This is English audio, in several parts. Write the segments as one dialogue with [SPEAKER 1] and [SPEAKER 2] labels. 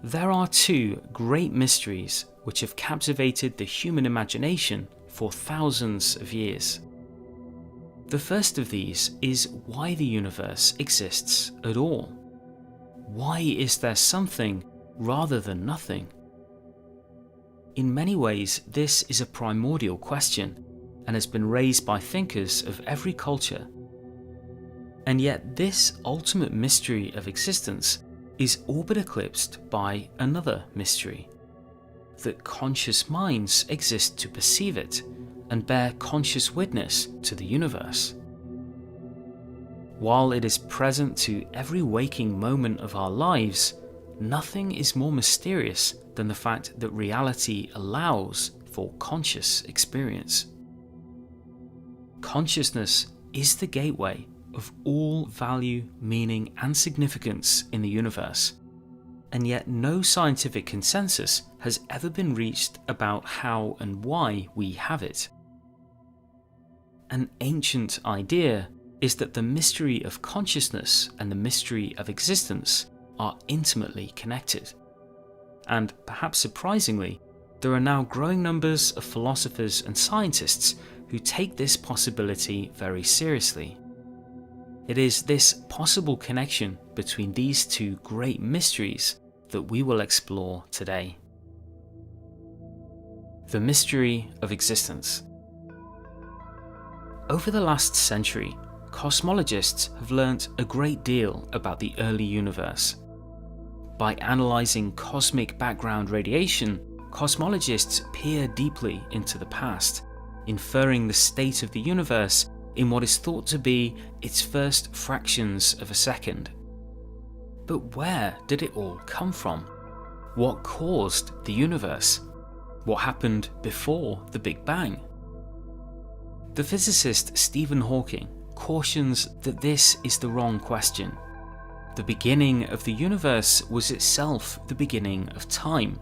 [SPEAKER 1] There are two great mysteries which have captivated the human imagination for thousands of years. The first of these is why the universe exists at all. Why is there something rather than nothing? In many ways, this is a primordial question and has been raised by thinkers of every culture. And yet this ultimate mystery of existence is all but eclipsed by another mystery, that conscious minds exist to perceive it and bear conscious witness to the universe. While it is present to every waking moment of our lives, nothing is more mysterious than the fact that reality allows for conscious experience. Consciousness is the gateway of all value, meaning, and significance in the universe, and yet no scientific consensus has ever been reached about how and why we have it. An ancient idea is that the mystery of consciousness and the mystery of existence are intimately connected. And perhaps surprisingly, there are now growing numbers of philosophers and scientists who take this possibility very seriously. It is this possible connection between these two great mysteries that we will explore today. The mystery of existence. Over the last century, cosmologists have learnt a great deal about the early universe. By analysing cosmic background radiation, cosmologists peer deeply into the past, inferring the state of the universe in what is thought to be its first fractions of a second. But where did it all come from? What caused the universe? What happened before the Big Bang? The physicist Stephen Hawking cautions that this is the wrong question. The beginning of the universe was itself the beginning of time.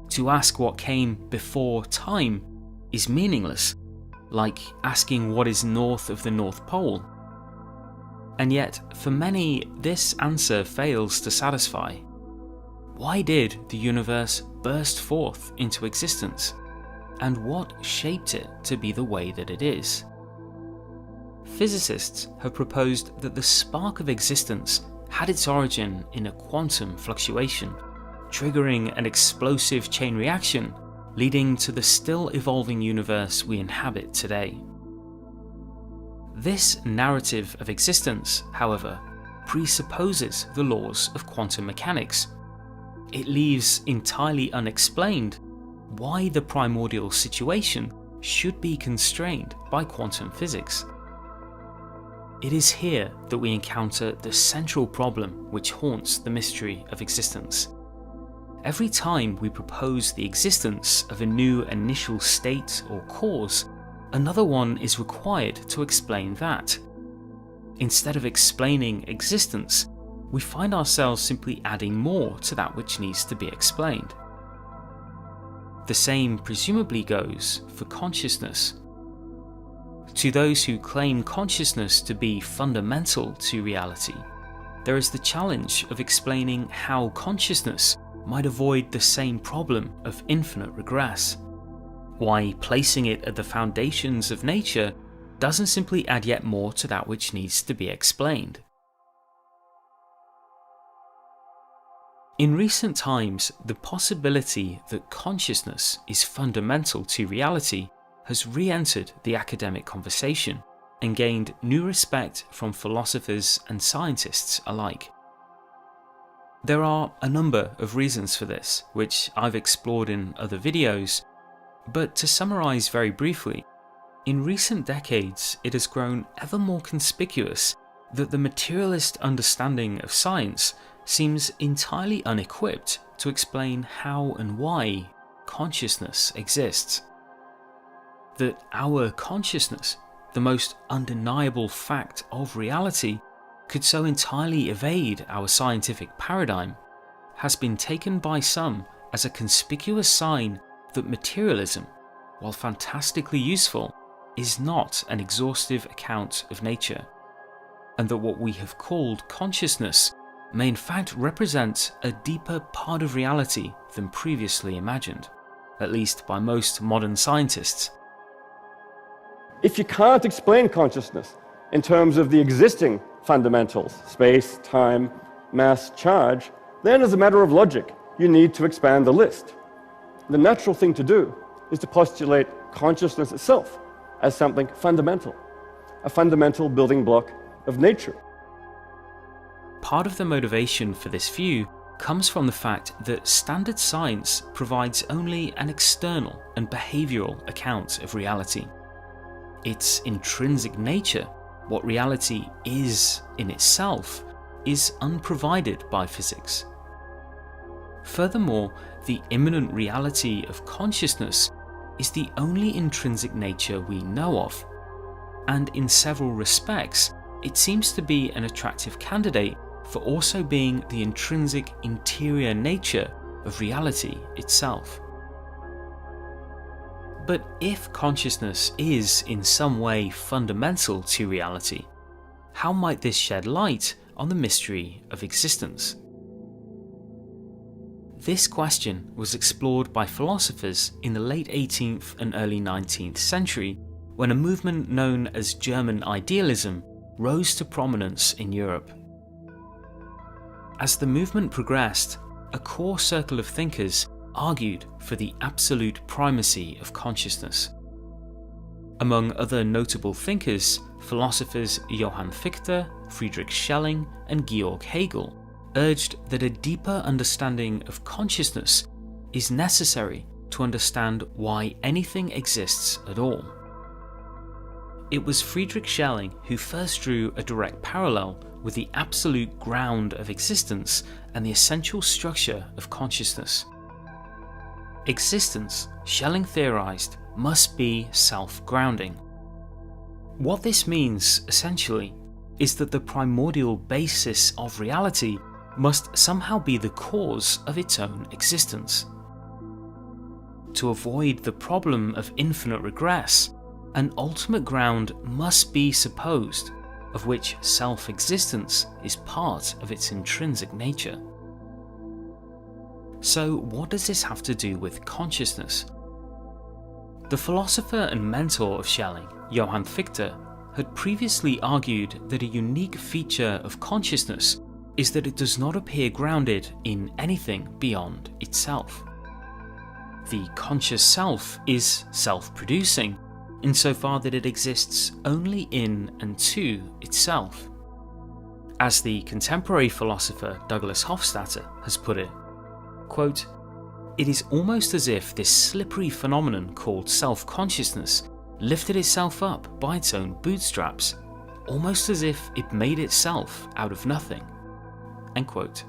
[SPEAKER 1] To ask what came before time is meaningless, like asking what is north of the North Pole. And yet, for many, this answer fails to satisfy. Why did the universe burst forth into existence? And what shaped it to be the way that it is? Physicists have proposed that the spark of existence had its origin in a quantum fluctuation, triggering an explosive chain reaction, leading to the still evolving universe we inhabit today. This narrative of existence, however, presupposes the laws of quantum mechanics. It leaves entirely unexplained why the primordial situation should be constrained by quantum physics. It is here that we encounter the central problem which haunts the mystery of existence. Every time we propose the existence of a new initial state or cause, another one is required to explain that. Instead of explaining existence, we find ourselves simply adding more to that which needs to be explained. The same presumably goes for consciousness. To those who claim consciousness to be fundamental to reality, there is the challenge of explaining how consciousness might avoid the same problem of infinite regress. Why placing it at the foundations of nature doesn't simply add yet more to that which needs to be explained. In recent times, the possibility that consciousness is fundamental to reality has re-entered the academic conversation and gained new respect from philosophers and scientists alike. There are a number of reasons for this, which I've explored in other videos, but to summarise very briefly, in recent decades it has grown ever more conspicuous that the materialist understanding of science seems entirely unequipped to explain how and why consciousness exists. That our consciousness, the most undeniable fact of reality, could so entirely evade our scientific paradigm, has been taken by some as a conspicuous sign that materialism, while fantastically useful, is not an exhaustive account of nature, and that what we have called consciousness may in fact represent a deeper part of reality than previously imagined, at least by most modern scientists.
[SPEAKER 2] If you can't explain consciousness in terms of the existing fundamentals, space, time, mass, charge, then as a matter of logic, you need to expand the list. The natural thing to do is to postulate consciousness itself as something fundamental, a fundamental building block of nature.
[SPEAKER 1] Part of the motivation for this view comes from the fact that standard science provides only an external and behavioral account of reality. Its intrinsic nature, what reality is in itself, is unprovided by physics. Furthermore, the immanent reality of consciousness is the only intrinsic nature we know of, and in several respects, it seems to be an attractive candidate for also being the intrinsic interior nature of reality itself. But if consciousness is in some way fundamental to reality, how might this shed light on the mystery of existence? This question was explored by philosophers in the late 18th and early 19th century, when a movement known as German idealism rose to prominence in Europe. As the movement progressed, a core circle of thinkers argued for the absolute primacy of consciousness. Among other notable thinkers, philosophers Johann Fichte, Friedrich Schelling, and Georg Hegel urged that a deeper understanding of consciousness is necessary to understand why anything exists at all. It was Friedrich Schelling who first drew a direct parallel with the absolute ground of existence and the essential structure of consciousness. Existence, Schelling theorized, must be self-grounding. What this means, essentially, is that the primordial basis of reality must somehow be the cause of its own existence. To avoid the problem of infinite regress, an ultimate ground must be supposed, of which self-existence is part of its intrinsic nature. So what does this have to do with consciousness? The philosopher and mentor of Schelling, Johann Fichte, had previously argued that a unique feature of consciousness is that it does not appear grounded in anything beyond itself. The conscious self is self-producing, insofar that it exists only in and to itself. As the contemporary philosopher Douglas Hofstadter has put it, quote, "It is almost as if this slippery phenomenon called self-consciousness lifted itself up by its own bootstraps, almost as if it made itself out of nothing." End quote.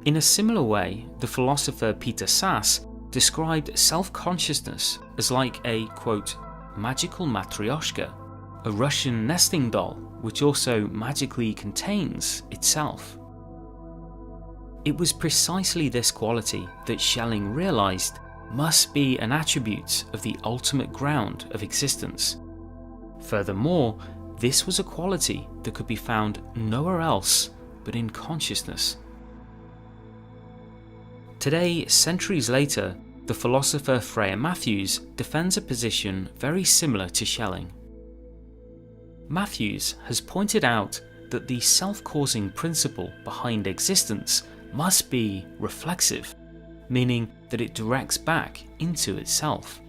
[SPEAKER 1] In a similar way, the philosopher Peter Sass described self-consciousness as like a, quote, "magical matryoshka, a Russian nesting doll which also magically contains itself." It was precisely this quality that Schelling realized must be an attribute of the ultimate ground of existence. Furthermore, this was a quality that could be found nowhere else but in consciousness. Today, centuries later, the philosopher Freya Matthews defends a position very similar to Schelling. Matthews has pointed out that the self-causing principle behind existence must be reflexive, meaning that it directs back into itself.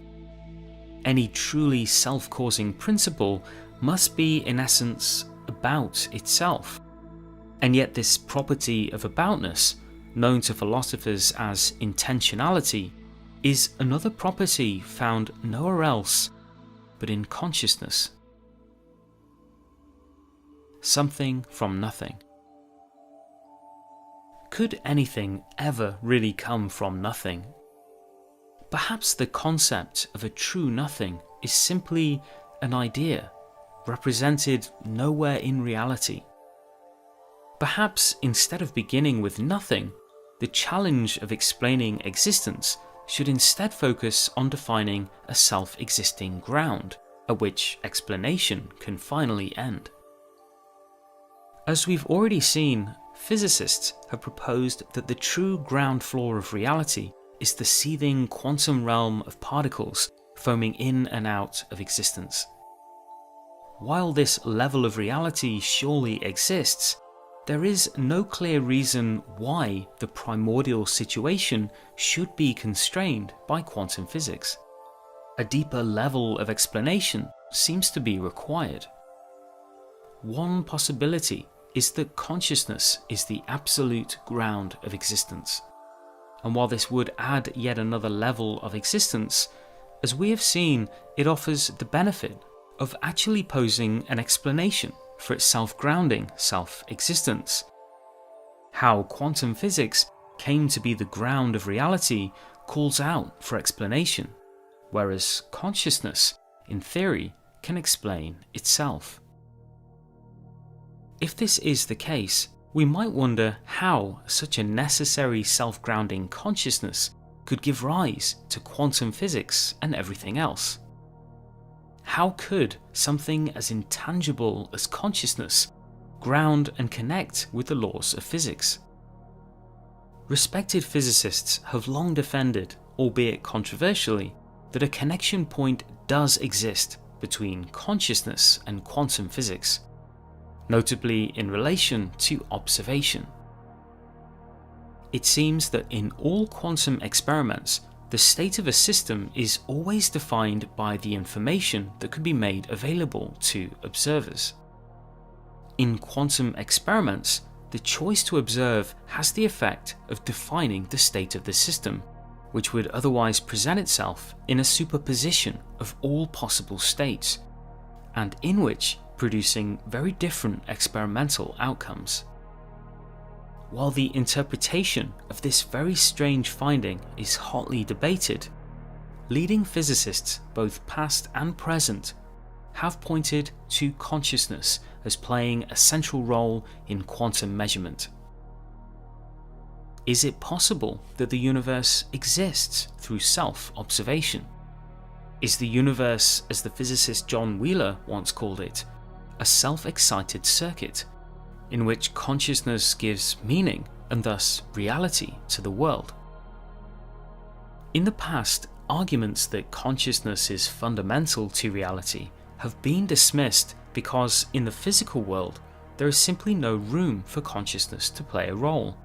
[SPEAKER 1] Any truly self-causing principle must be, in essence, about itself. And yet this property of aboutness, known to philosophers as intentionality, is another property found nowhere else but in consciousness. Something from nothing. Could anything ever really come from nothing? Perhaps the concept of a true nothing is simply an idea, represented nowhere in reality. Perhaps instead of beginning with nothing, the challenge of explaining existence should instead focus on defining a self-existing ground, at which explanation can finally end. As we've already seen, physicists have proposed that the true ground floor of reality is the seething quantum realm of particles foaming in and out of existence. While this level of reality surely exists, there is no clear reason why the primordial situation should be constrained by quantum physics. A deeper level of explanation seems to be required. One possibility is that consciousness is the absolute ground of existence. And while this would add yet another level of existence, as we have seen, it offers the benefit of actually posing an explanation for its self-grounding self-existence. How quantum physics came to be the ground of reality calls out for explanation, whereas consciousness, in theory, can explain itself. If this is the case, we might wonder how such a necessary self-grounding consciousness could give rise to quantum physics and everything else. How could something as intangible as consciousness ground and connect with the laws of physics? Respected physicists have long defended, albeit controversially, that a connection point does exist between consciousness and quantum physics, notably in relation to observation. It seems that in all quantum experiments, the state of a system is always defined by the information that can be made available to observers. In quantum experiments, the choice to observe has the effect of defining the state of the system, which would otherwise present itself in a superposition of all possible states, and in which producing very different experimental outcomes. While the interpretation of this very strange finding is hotly debated, leading physicists, both past and present, have pointed to consciousness as playing a central role in quantum measurement. Is it possible that the universe exists through self-observation? Is the universe, as the physicist John Wheeler once called it, a self-excited circuit in which consciousness gives meaning and thus reality to the world? In the past, arguments that consciousness is fundamental to reality have been dismissed because in the physical world there is simply no room for consciousness to play a role.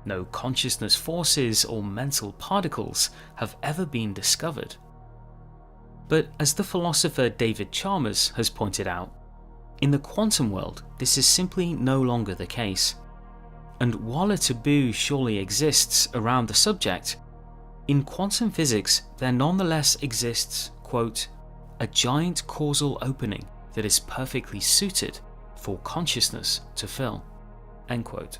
[SPEAKER 1] No consciousness forces or mental particles have ever been discovered. But as the philosopher David Chalmers has pointed out, in the quantum world this is simply no longer the case. And while a taboo surely exists around the subject, in quantum physics there nonetheless exists, quote, a giant causal opening that is perfectly suited for consciousness to fill, end quote.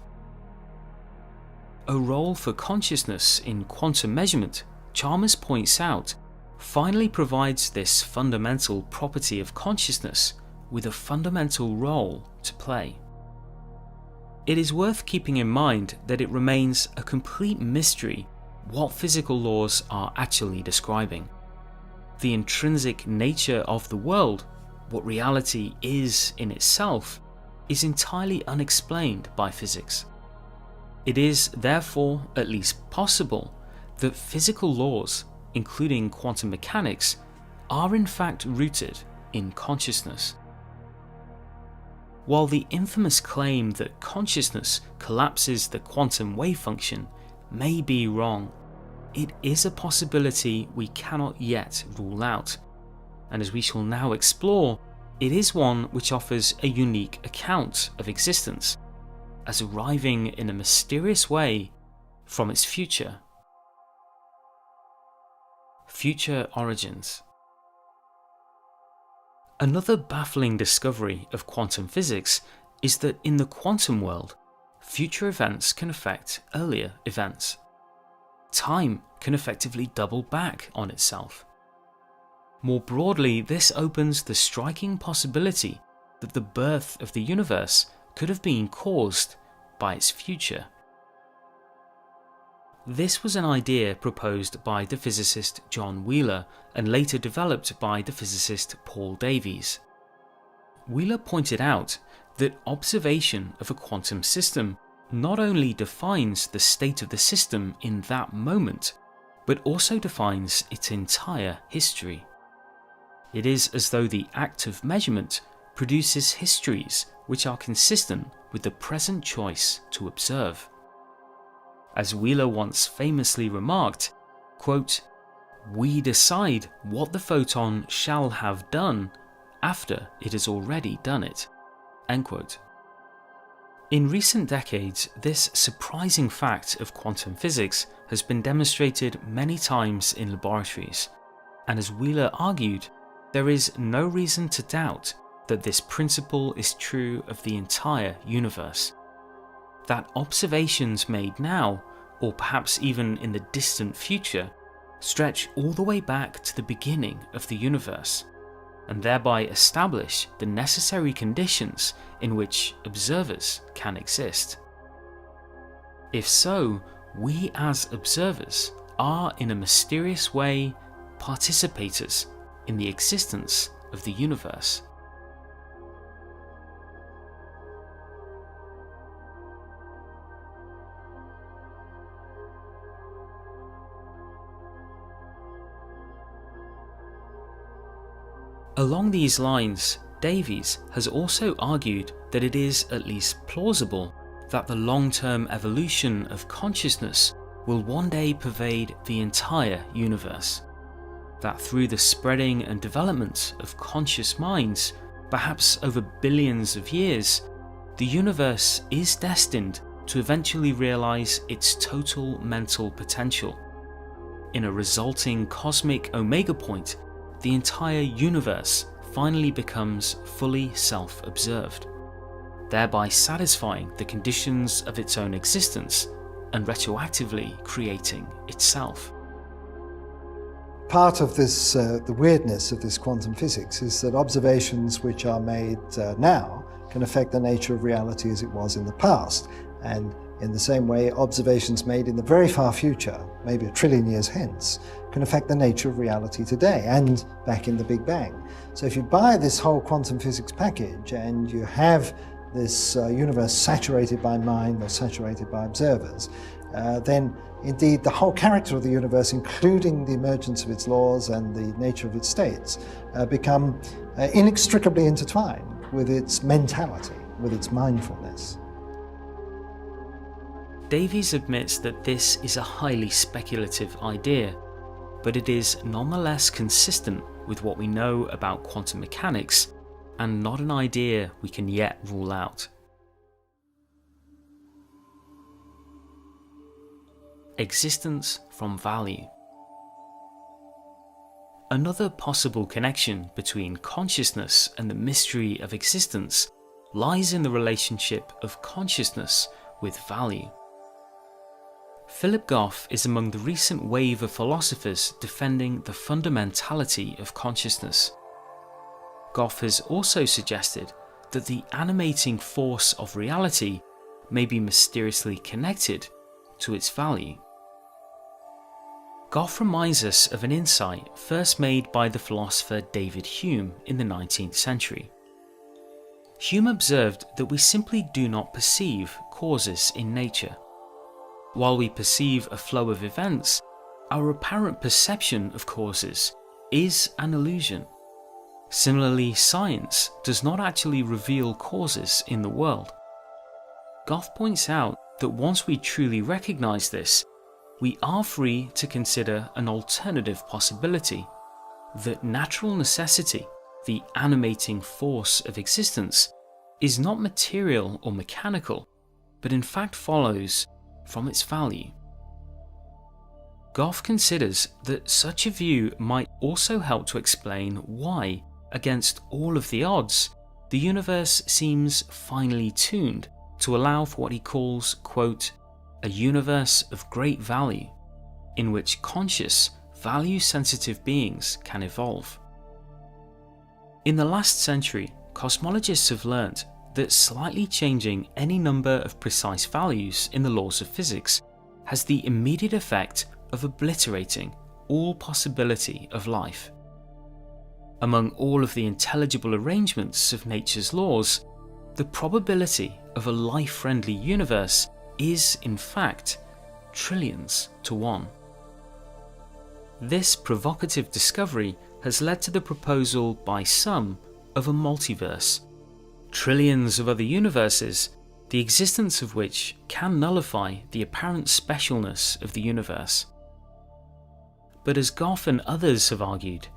[SPEAKER 1] A role for consciousness in quantum measurement, Chalmers points out, finally provides this fundamental property of consciousness with a fundamental role to play. It is worth keeping in mind that it remains a complete mystery what physical laws are actually describing. The intrinsic nature of the world, what reality is in itself, is entirely unexplained by physics. It is therefore at least possible that physical laws, including quantum mechanics, are in fact rooted in consciousness. While the infamous claim that consciousness collapses the quantum wave function may be wrong, it is a possibility we cannot yet rule out, and as we shall now explore, it is one which offers a unique account of existence, as arriving in a mysterious way from its future. Future origins. Another baffling discovery of quantum physics is that in the quantum world, future events can affect earlier events. Time can effectively double back on itself. More broadly, this opens the striking possibility that the birth of the universe could have been caused by its future. This was an idea proposed by the physicist John Wheeler and later developed by the physicist Paul Davies. Wheeler pointed out that observation of a quantum system not only defines the state of the system in that moment, but also defines its entire history. It is as though the act of measurement produces histories which are consistent with the present choice to observe. As Wheeler once famously remarked, quote, "We decide what the photon shall have done after it has already done it." End quote. In recent decades, this surprising fact of quantum physics has been demonstrated many times in laboratories, and as Wheeler argued, there is no reason to doubt that this principle is true of the entire universe. That observations made now, or perhaps even in the distant future, stretch all the way back to the beginning of the universe, and thereby establish the necessary conditions in which observers can exist. If so, we as observers are in a mysterious way participators in the existence of the universe. Along these lines, Davies has also argued that it is at least plausible that the long-term evolution of consciousness will one day pervade the entire universe. That through the spreading and development of conscious minds, perhaps over billions of years, the universe is destined to eventually realize its total mental potential. In a resulting cosmic omega point, the entire universe finally becomes fully self-observed, thereby satisfying the conditions of its own existence and retroactively creating itself.
[SPEAKER 3] Part of this, the weirdness of this quantum physics is that observations which are made now can affect the nature of reality as it was in the past. And in the same way, observations made in the very far future, maybe 1 trillion years hence, can affect the nature of reality today and back in the Big Bang. So if you buy this whole quantum physics package and you have this universe saturated by mind or saturated by observers, then indeed the whole character of the universe, including the emergence of its laws and the nature of its states, become inextricably intertwined with its mentality, with its mindfulness.
[SPEAKER 1] Davies admits that this is a highly speculative idea, but it is nonetheless consistent with what we know about quantum mechanics and not an idea we can yet rule out. Existence from value. Another possible connection between consciousness and the mystery of existence lies in the relationship of consciousness with value. Philip Goff is among the recent wave of philosophers defending the fundamentality of consciousness. Goff has also suggested that the animating force of reality may be mysteriously connected to its value. Goff reminds us of an insight first made by the philosopher David Hume in the 19th century. Hume observed that we simply do not perceive causes in nature. While we perceive a flow of events, our apparent perception of causes is an illusion. Similarly, science does not actually reveal causes in the world. Goff points out that once we truly recognize this, we are free to consider an alternative possibility, that natural necessity, the animating force of existence, is not material or mechanical, but in fact follows from its value. Goff considers that such a view might also help to explain why, against all of the odds, the universe seems finely tuned to allow for what he calls, quote, a universe of great value, in which conscious, value-sensitive beings can evolve. In the last century, cosmologists have learnt that slightly changing any number of precise values in the laws of physics has the immediate effect of obliterating all possibility of life. Among all of the intelligible arrangements of nature's laws, the probability of a life-friendly universe is, in fact, trillions to 1. This provocative discovery has led to the proposal by some of a multiverse, trillions of other universes, the existence of which can nullify the apparent specialness of the universe. But as Goff and others have argued,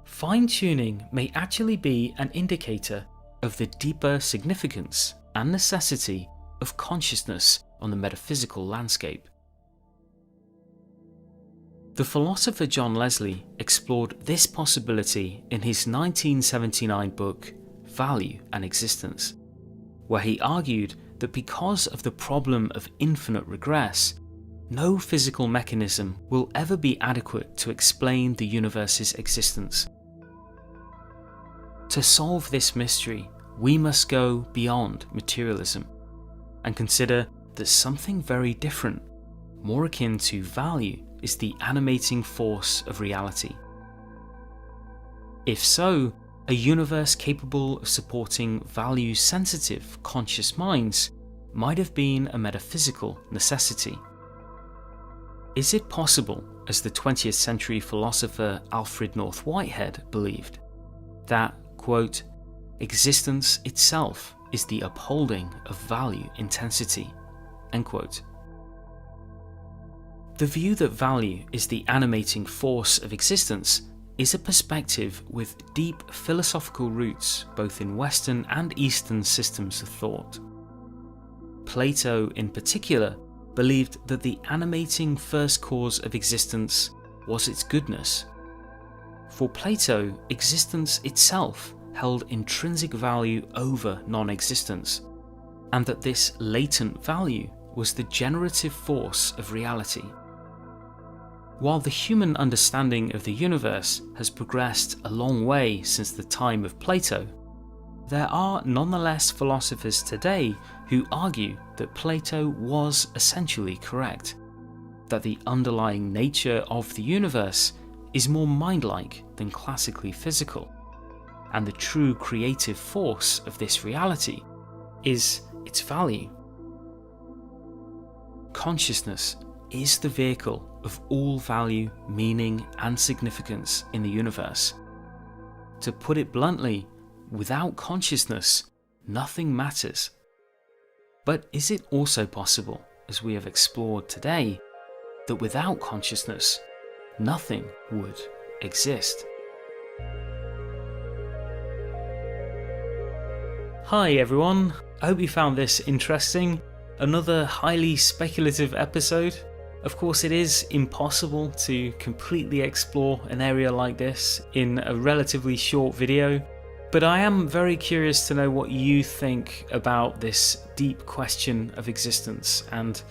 [SPEAKER 1] fine-tuning may actually be an indicator of the deeper significance and necessity of consciousness on the metaphysical landscape. The philosopher John Leslie explored this possibility in his 1979 book, Value and Existence, where he argued that because of the problem of infinite regress, no physical mechanism will ever be adequate to explain the universe's existence. To solve this mystery, we must go beyond materialism and consider that something very different, more akin to value, is the animating force of reality. If so, a universe capable of supporting value-sensitive conscious minds might have been a metaphysical necessity. Is it possible, as the 20th century philosopher Alfred North Whitehead believed, that, quote, existence itself is the upholding of value intensity, end quote? The view that value is the animating force of existence is a perspective with deep philosophical roots both in Western and Eastern systems of thought. Plato, in particular, believed that the animating first cause of existence was its goodness. For Plato, existence itself held intrinsic value over non-existence, and that this latent value was the generative force of reality. While the human understanding of the universe has progressed a long way since the time of Plato, there are nonetheless philosophers today who argue that Plato was essentially correct, that the underlying nature of the universe is more mind-like than classically physical, and the true creative force of this reality is its value. Consciousness is the vehicle of all value, meaning, and significance in the universe. To put it bluntly, without consciousness, nothing matters. But is it also possible, as we have explored today, that without consciousness, nothing would exist? Hi everyone, I hope you found this interesting. Another highly speculative episode. Of course, it is impossible to completely explore an area like this in a relatively short video, but I am very curious to know what you think about this deep question of existence and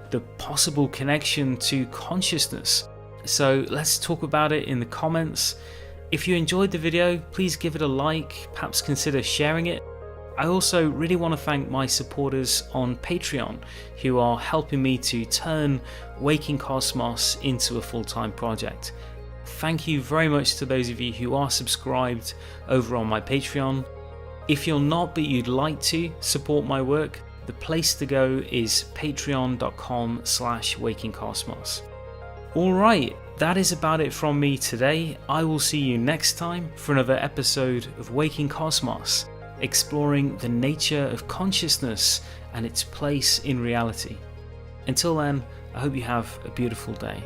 [SPEAKER 1] the possible connection to consciousness. So let's talk about it in the comments. If you enjoyed the video, please give it a like, perhaps consider sharing it. I also really want to thank my supporters on Patreon who are helping me to turn Waking Cosmos into a full-time project. Thank you very much to those of you who are subscribed over on my Patreon. If you're not but you'd like to support my work, the place to go is patreon.com/wakingcosmos. Alright, that is about it from me today. I will see you next time for another episode of Waking Cosmos, exploring the nature of consciousness and its place in reality. Until then, I hope you have a beautiful day.